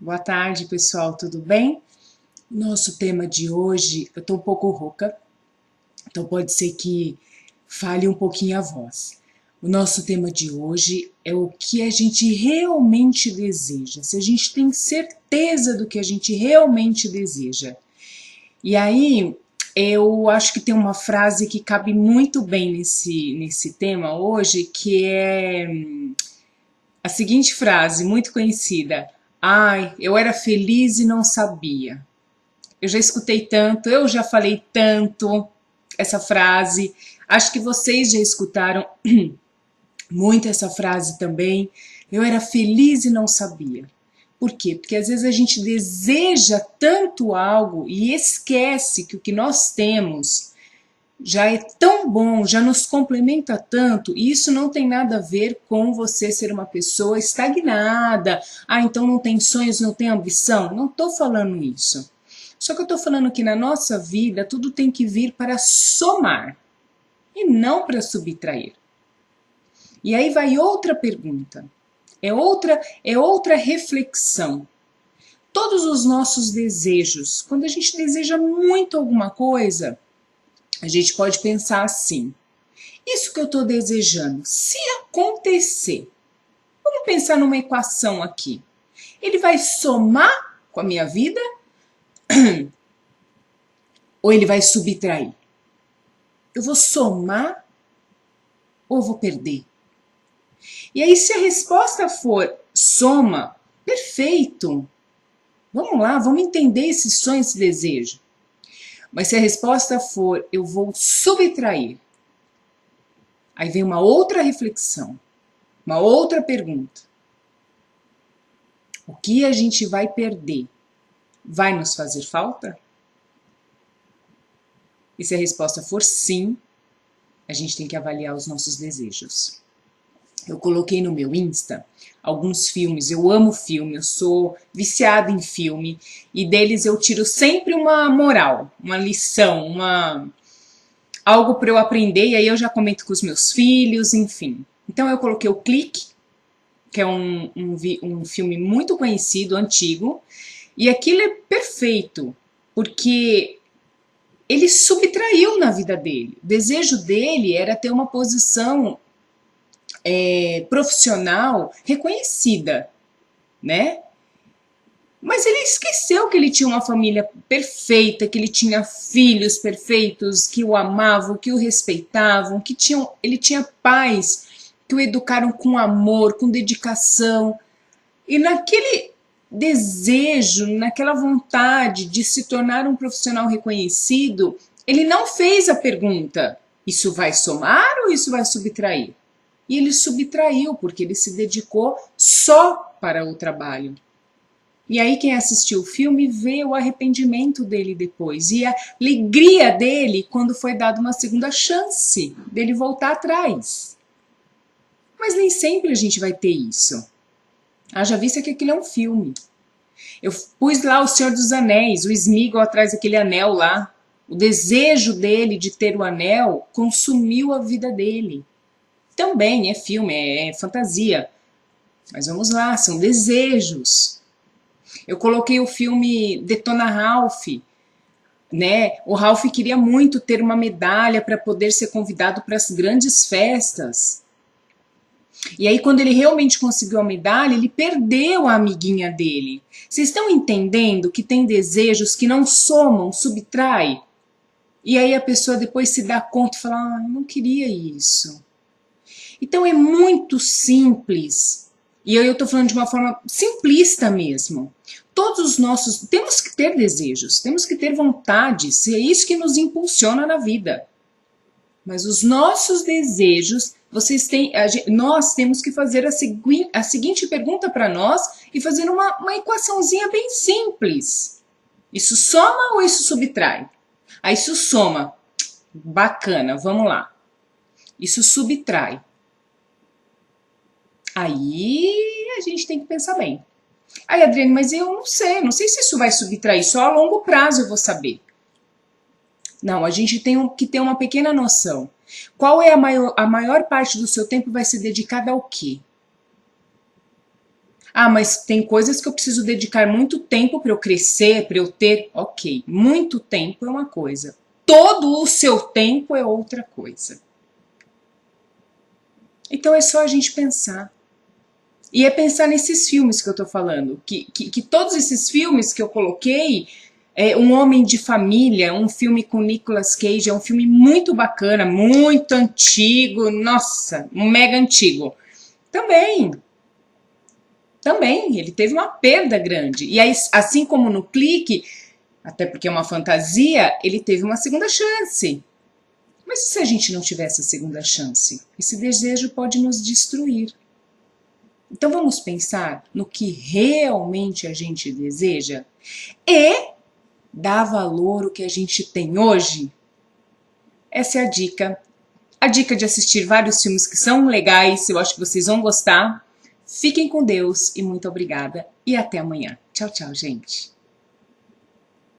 Boa tarde, pessoal, tudo bem? Nosso tema de hoje, eu tô um pouco rouca, então pode ser que fale um pouquinho a voz. O nosso tema de hoje é o que a gente realmente deseja, se a gente tem certeza do que a gente realmente deseja. E aí, eu acho que tem uma frase que cabe muito bem nesse tema hoje, que é a seguinte frase, muito conhecida: Ai, eu era feliz e não sabia. Eu já escutei tanto, eu já falei tanto essa frase. Acho que vocês já escutaram muito essa frase também. Eu era feliz e não sabia. Por quê? Porque às vezes a gente deseja tanto algo e esquece que o que nós temos já é tão bom, já nos complementa tanto, e isso não tem nada a ver com você ser uma pessoa estagnada. Ah, então não tem sonhos, não tem ambição. Não estou falando isso. Só que eu estou falando que na nossa vida tudo tem que vir para somar e não para subtrair. E aí vai outra pergunta, é outra reflexão. Todos os nossos desejos, quando a gente deseja muito alguma coisa, a gente pode pensar assim: isso que eu estou desejando, se acontecer, vamos pensar numa equação aqui. Ele vai somar com a minha vida ou ele vai subtrair? Eu vou somar ou vou perder? E aí, se a resposta for soma, perfeito. Vamos lá, vamos entender esse sonho, esse desejo. Mas se a resposta for eu vou subtrair, aí vem uma outra reflexão, uma outra pergunta. O que a gente vai perder vai nos fazer falta? E se a resposta for sim, a gente tem que avaliar os nossos desejos. Eu coloquei no meu Insta alguns filmes, eu amo filme, eu sou viciada em filme, e deles eu tiro sempre uma moral, uma lição, algo para eu aprender, e aí eu já comento com os meus filhos, enfim. Então eu coloquei o Clique, que é um filme muito conhecido, antigo, e aquilo é perfeito, porque ele subtraiu na vida dele. O desejo dele era ter uma posição profissional reconhecida, né? Mas ele esqueceu que ele tinha uma família perfeita, que ele tinha filhos perfeitos, que o amavam, que o respeitavam, ele tinha pais que o educaram com amor, com dedicação. E naquele desejo, naquela vontade de se tornar um profissional reconhecido, ele não fez a pergunta: isso vai somar ou isso vai subtrair? E ele subtraiu, porque ele se dedicou só para o trabalho. E aí quem assistiu o filme vê o arrependimento dele depois e a alegria dele quando foi dada uma segunda chance dele voltar atrás. Mas nem sempre a gente vai ter isso. Haja vista que aquilo é um filme. Eu pus lá o Senhor dos Anéis, o Sméagol atrás daquele anel lá. O desejo dele de ter o anel consumiu a vida dele. Também é filme, é fantasia. Mas vamos lá, são desejos. Eu coloquei o filme Detona Ralph, né? O Ralph queria muito ter uma medalha para poder ser convidado para as grandes festas. E aí, quando ele realmente conseguiu a medalha, ele perdeu a amiguinha dele. Vocês estão entendendo que tem desejos que não somam, subtrai? E aí a pessoa depois se dá conta e fala: ah, eu não queria isso. Então é muito simples. E eu estou falando de uma forma simplista mesmo. Todos os nossos. Temos que ter desejos, temos que ter vontades, é isso que nos impulsiona na vida. Mas os nossos desejos, nós temos que fazer a seguinte pergunta para nós e fazer uma equaçãozinha bem simples. Isso soma ou isso subtrai? Aí isso soma. Bacana, vamos lá. Isso subtrai. Aí a gente tem que pensar bem. Aí, Adriane, mas eu não sei se isso vai subtrair, só a longo prazo eu vou saber. Não, a gente tem que ter uma pequena noção. Qual é a maior parte do seu tempo vai ser dedicada ao quê? Ah, mas tem coisas que eu preciso dedicar muito tempo para eu crescer, para eu ter. Ok, muito tempo é uma coisa. Todo o seu tempo é outra coisa. Então é só a gente pensar. E é pensar nesses filmes que eu tô falando. Que todos esses filmes que eu coloquei, Um Homem de Família, um filme com Nicolas Cage, é um filme muito bacana, muito antigo, nossa, um mega antigo. Também, também, ele teve uma perda grande. E aí, assim como no Clique, até porque é uma fantasia, ele teve uma segunda chance. Mas e se a gente não tiver essa segunda chance? Esse desejo pode nos destruir. Então vamos pensar no que realmente a gente deseja e dar valor ao que a gente tem hoje. Essa é a dica. A dica de assistir vários filmes que são legais, eu acho que vocês vão gostar. Fiquem com Deus e muito obrigada. E até amanhã. Tchau, tchau, gente.